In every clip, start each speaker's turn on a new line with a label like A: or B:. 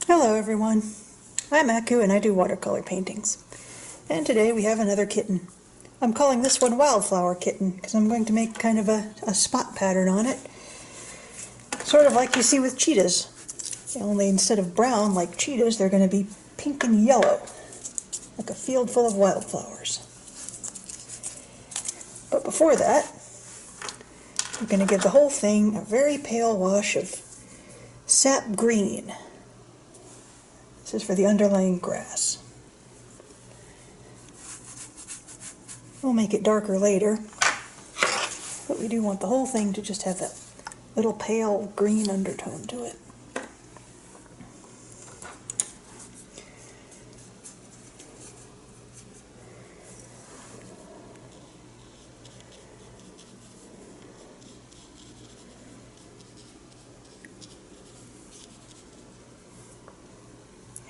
A: Hello everyone, I'm Aku and I do watercolor paintings. And today we have another kitten. I'm calling this one Wildflower Kitten because I'm going to make kind of a spot pattern on it. Sort of like you see with cheetahs. Only instead of brown like cheetahs, they're going to be pink and yellow. Like a field full of wildflowers. But before that, we're going to give the whole thing a very pale wash of sap green. This is for the underlying grass. We'll make it darker later, but we do want the whole thing to just have that little pale green undertone to it.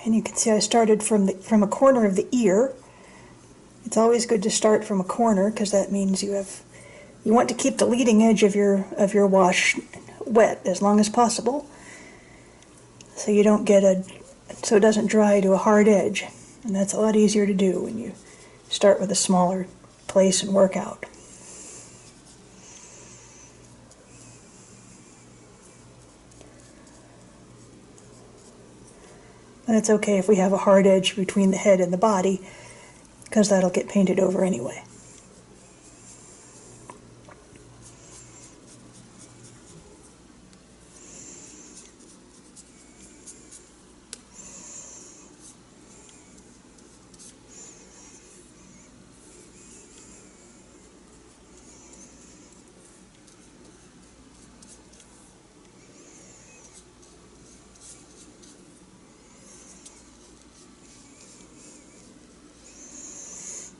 A: And you can see I started from a corner of the ear. It's always good to start from a corner because that means you want to keep the leading edge of your wash wet as long as possible, so you don't so it doesn't dry to a hard edge. And that's a lot easier to do when you start with a smaller place and work out. And it's okay if we have a hard edge between the head and the body, because that'll get painted over anyway.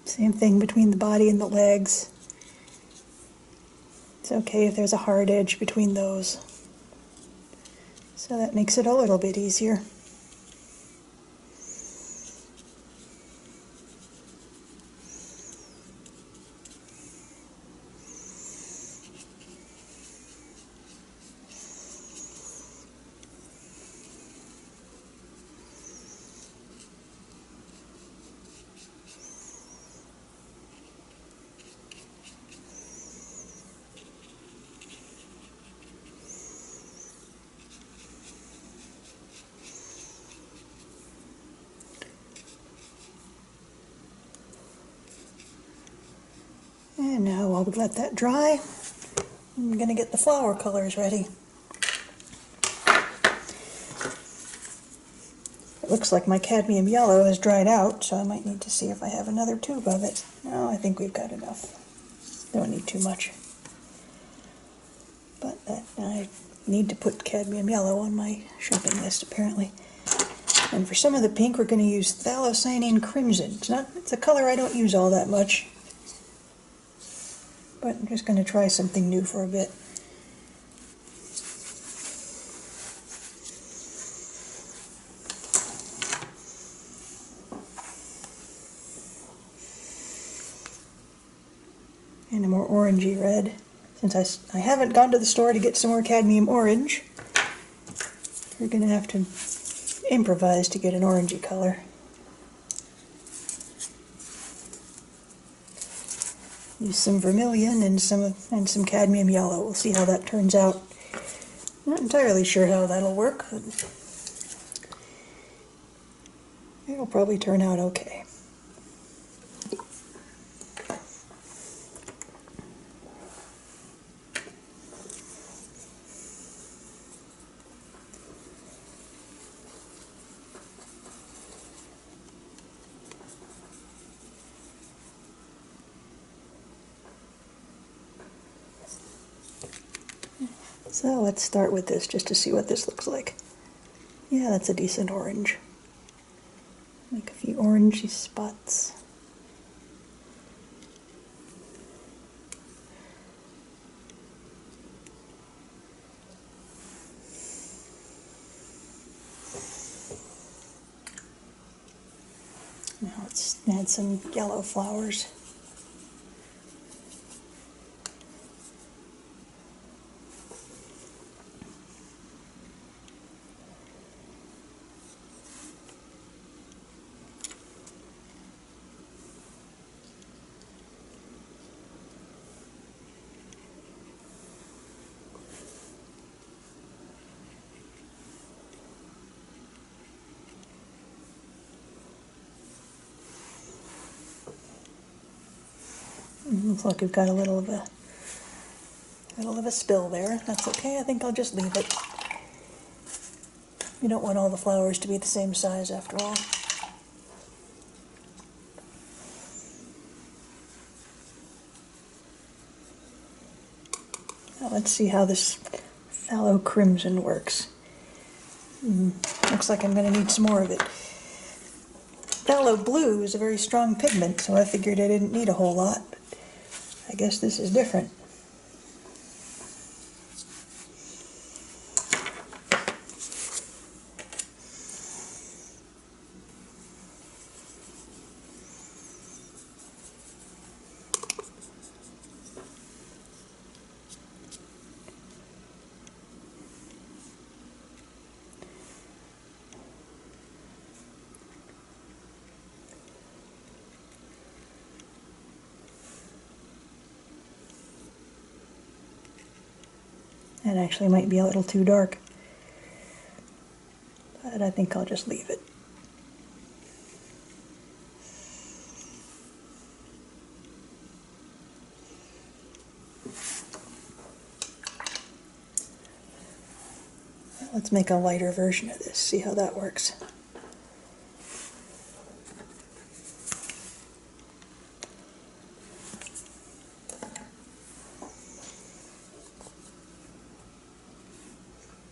A: Same thing between the body and the legs. It's okay if there's a hard edge between those. So that makes it a little bit easier. And now while we let that dry, I'm going to get the flower colors ready. It looks like my cadmium yellow has dried out, so I might need to see if I have another tube of it. No, I think we've got enough. Don't need too much. But I need to put cadmium yellow on my shopping list, apparently. And for some of the pink, we're going to use phthalocyanine crimson. It's a color I don't use all that much, but I'm just going to try something new for a bit. And a more orangey red. Since I haven't gone to the store to get some more cadmium orange, we're going to have to improvise to get an orangey color. Use some vermilion and some cadmium yellow. We'll see how that turns out. Not entirely sure how that'll work, but it'll probably turn out okay. So let's start with this just to see what this looks like. Yeah, that's a decent orange. Make a few orangey spots. Now let's add some yellow flowers. Looks like we've got a little of a spill there. That's okay. I think I'll just leave it. You don't want all the flowers to be the same size after all. Now let's see how this phthalo crimson works. Looks like I'm going to need some more of it. Phthalo blue is a very strong pigment, so I figured I didn't need a whole lot. But I guess this is different. It actually might be a little too dark, but I think I'll just leave it. Let's make a lighter version of this, see how that works.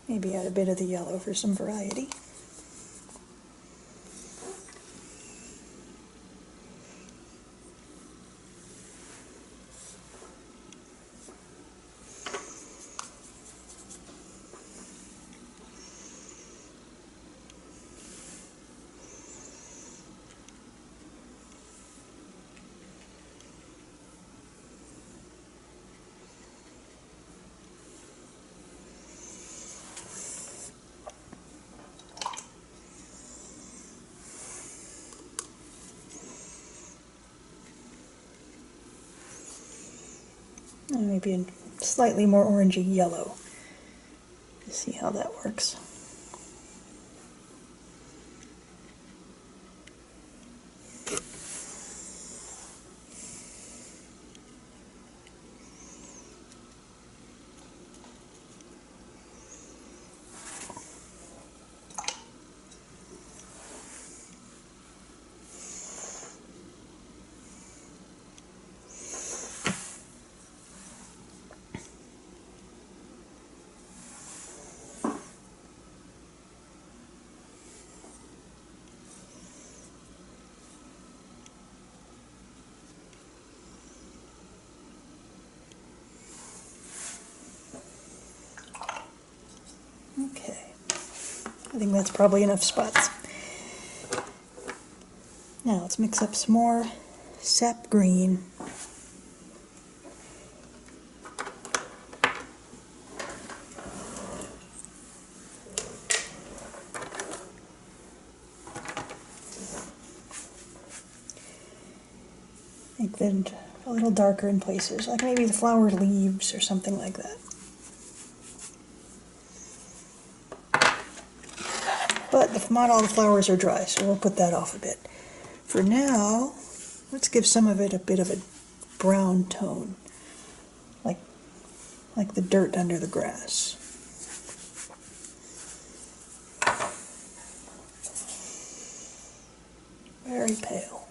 A: Maybe add a bit of the yellow for some variety. And maybe a slightly more orangey yellow to see how that works. Okay, I think that's probably enough spots. Now let's mix up some more sap green. Make them a little darker in places, like maybe the flower leaves or something like that. But not all the flowers are dry, so we'll put that off a bit. For now, let's give some of it a bit of a brown tone, like the dirt under the grass. Very pale.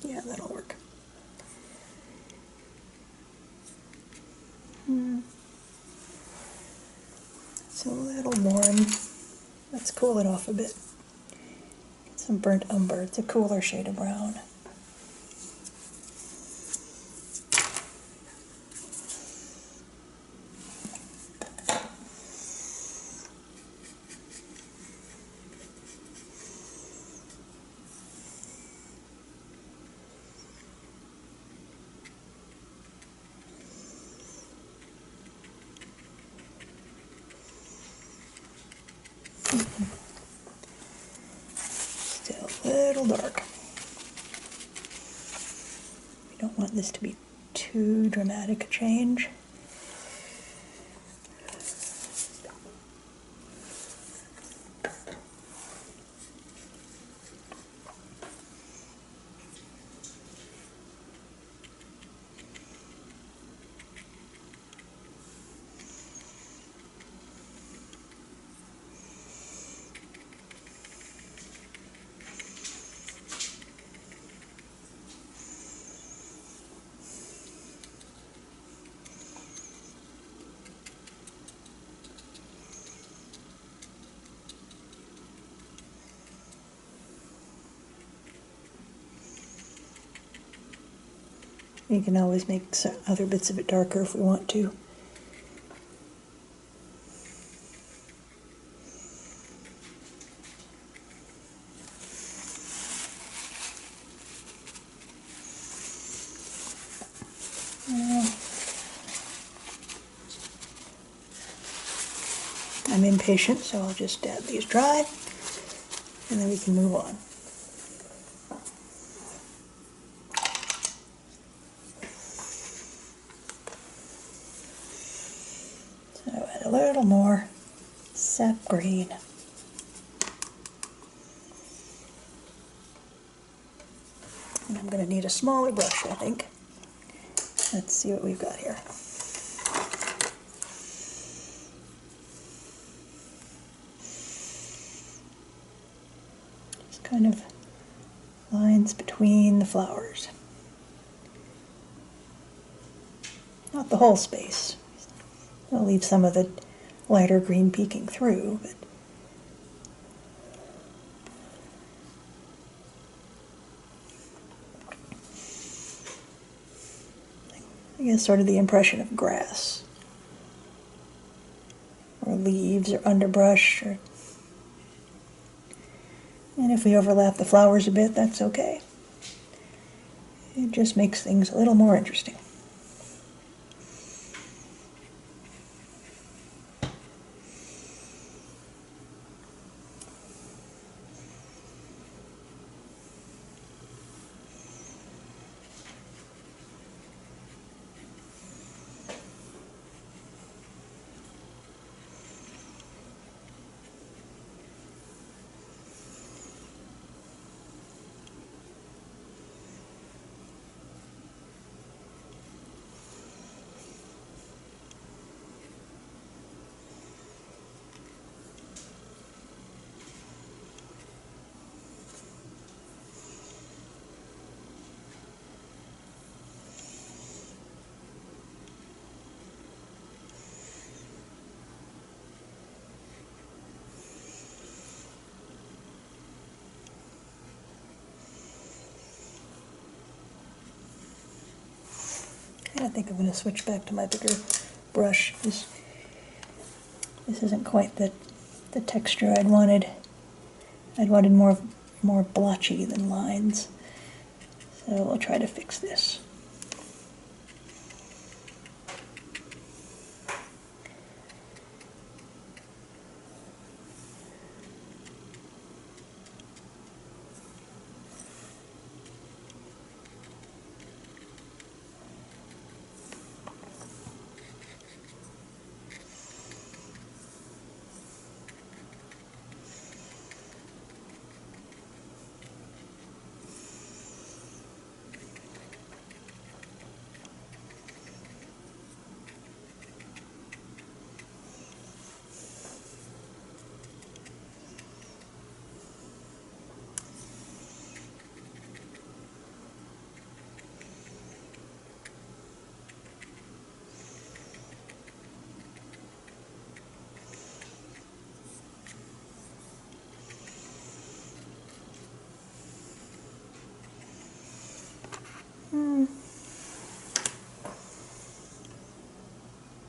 A: Yeah, that'll work. It's a little warm. Let's cool it off a bit. Get some burnt umber. It's a cooler shade of brown. Still a little dark. We don't want this to be too dramatic a change. You can always make other bits of it darker if we want to. I'm impatient, so I'll just dab these dry, and then we can move on. So add a little more sap green. And I'm going to need a smaller brush, I think. Let's see what we've got here. Just kind of lines between the flowers. Not the whole space. I'll leave some of the lighter green peeking through, but I get sort of the impression of grass, or leaves, or underbrush, and if we overlap the flowers a bit, that's okay. It just makes things a little more interesting. I think I'm going to switch back to my bigger brush. This isn't quite the texture I'd wanted. I'd wanted more blotchy than lines. So we'll try to fix this.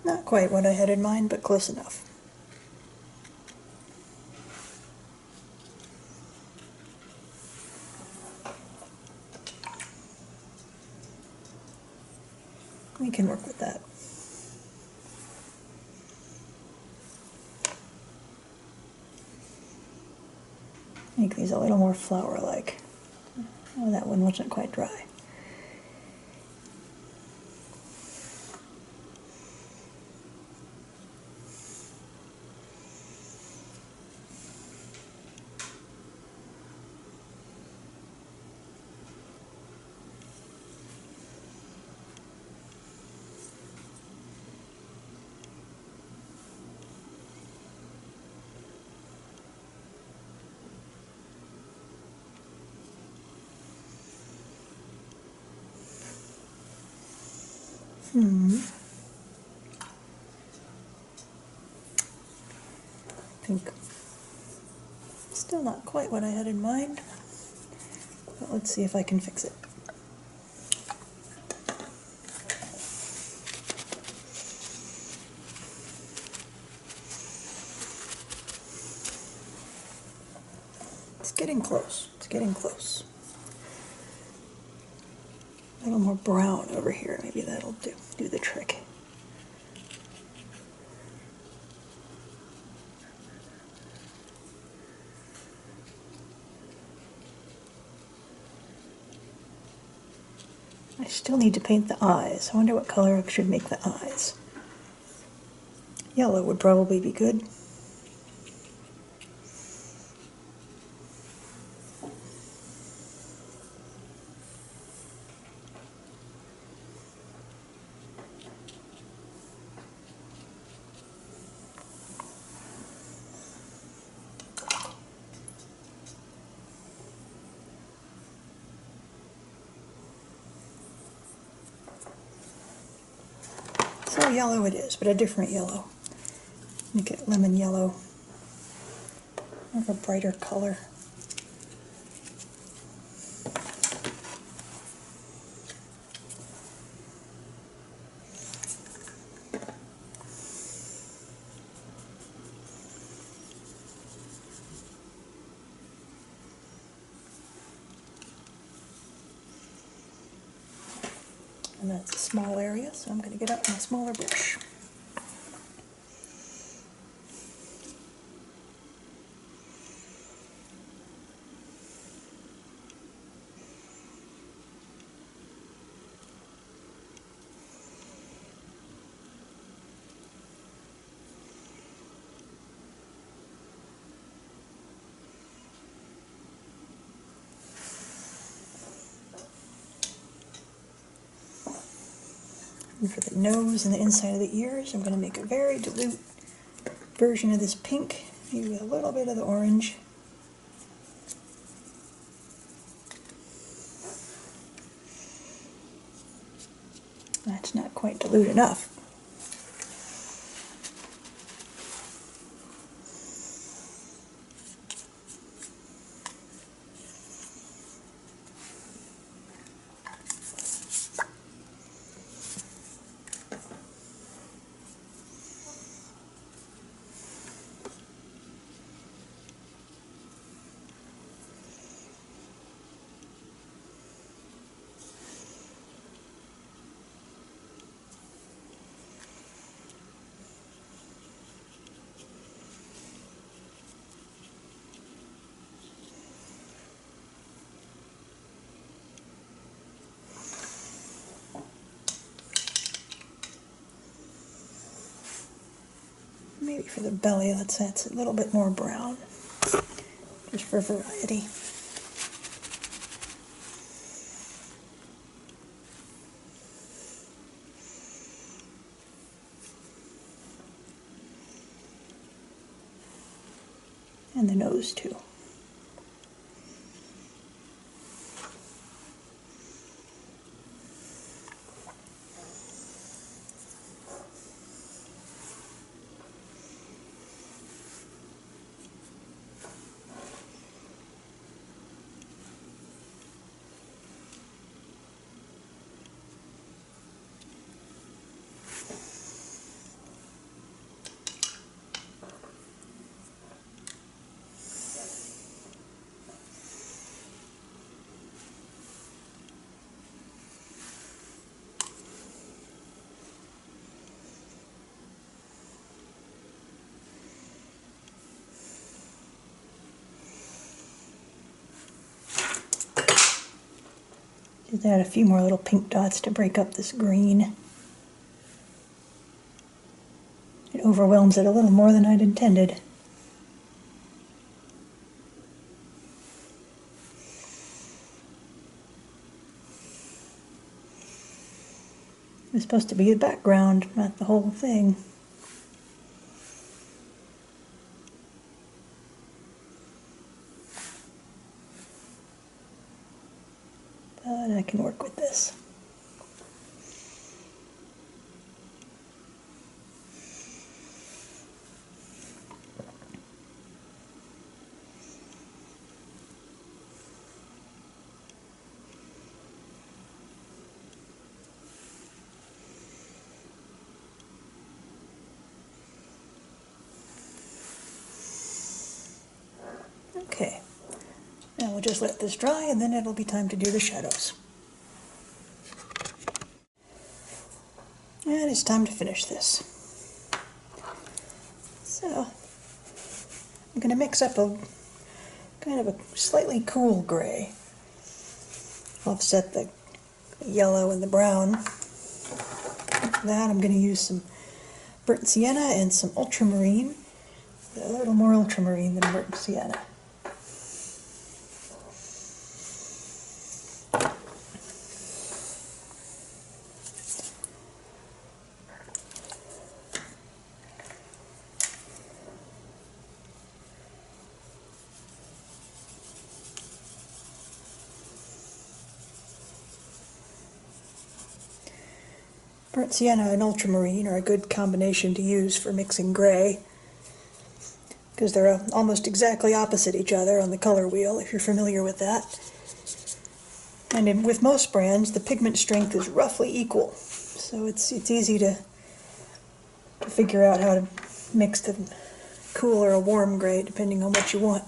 A: Not quite what I had in mind, but close enough. We can work with that. Make these a little more flower-like. Oh, that one wasn't quite dry. I think still not quite what I had in mind, but let's see if I can fix it. getting close. It's getting close. A little more brown over here. Maybe that'll do the trick. I still need to paint the eyes. I wonder what color I should make the eyes. Yellow would probably be good. So yellow it is, but a different yellow. Make it lemon yellow. Have a brighter color. And that's a small area, so I'm going to get out my smaller brush. And for the nose and the inside of the ears, I'm going to make a very dilute version of this pink, maybe with a little bit of the orange. That's not quite dilute enough. Maybe for the belly, let's add a little bit more brown, just for variety. And the nose too. Just add a few more little pink dots to break up this green. It overwhelms it a little more than I'd intended. It's supposed to be the background, not the whole thing. But I can work with this. Okay, we'll just let this dry, and then it'll be time to do the shadows. And it's time to finish this. So, I'm going to mix up a kind of a slightly cool gray. Offset the yellow and the brown. For that, I'm going to use some burnt sienna and some ultramarine. A little more ultramarine than burnt sienna. Burnt sienna and ultramarine are a good combination to use for mixing gray, because they're almost exactly opposite each other on the color wheel, if you're familiar with that. And with most brands, the pigment strength is roughly equal, so it's easy to figure out how to mix the cool or a warm gray, depending on what you want.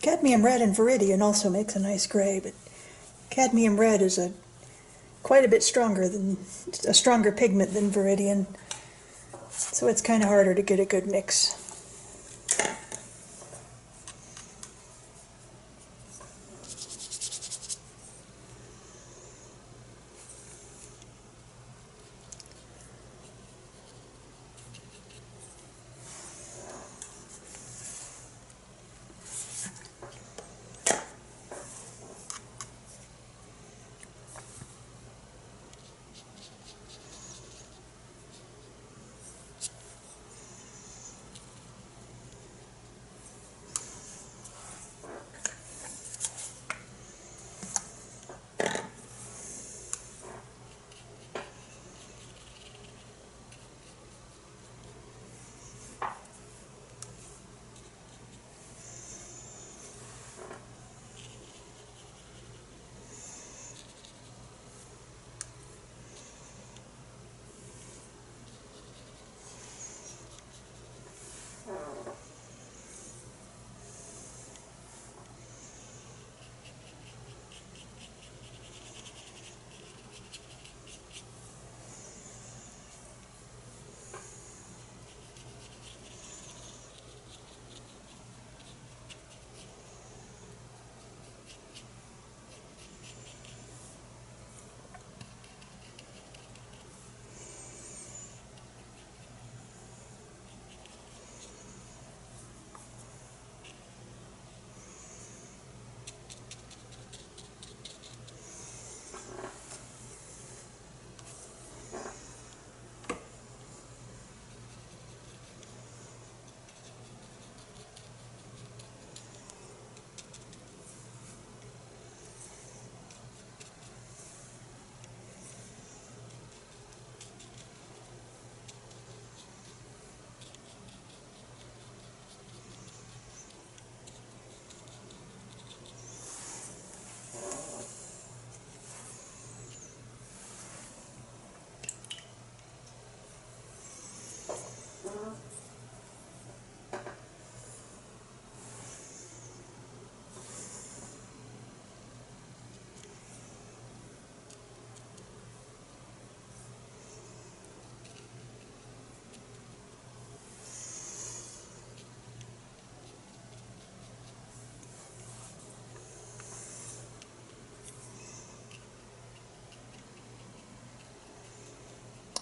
A: Cadmium red and viridian also makes a nice gray, but cadmium red is quite a bit stronger a stronger pigment than viridian, so it's kind of harder to get a good mix.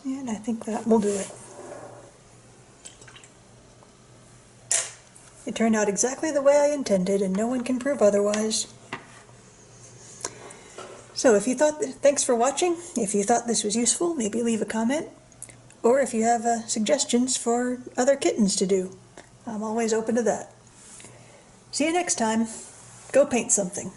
A: And I think that will do it. It turned out exactly the way I intended, and no one can prove otherwise. So thanks for watching. If you thought this was useful, maybe leave a comment. Or if you have suggestions for other kittens to do, I'm always open to that. See you next time. Go paint something.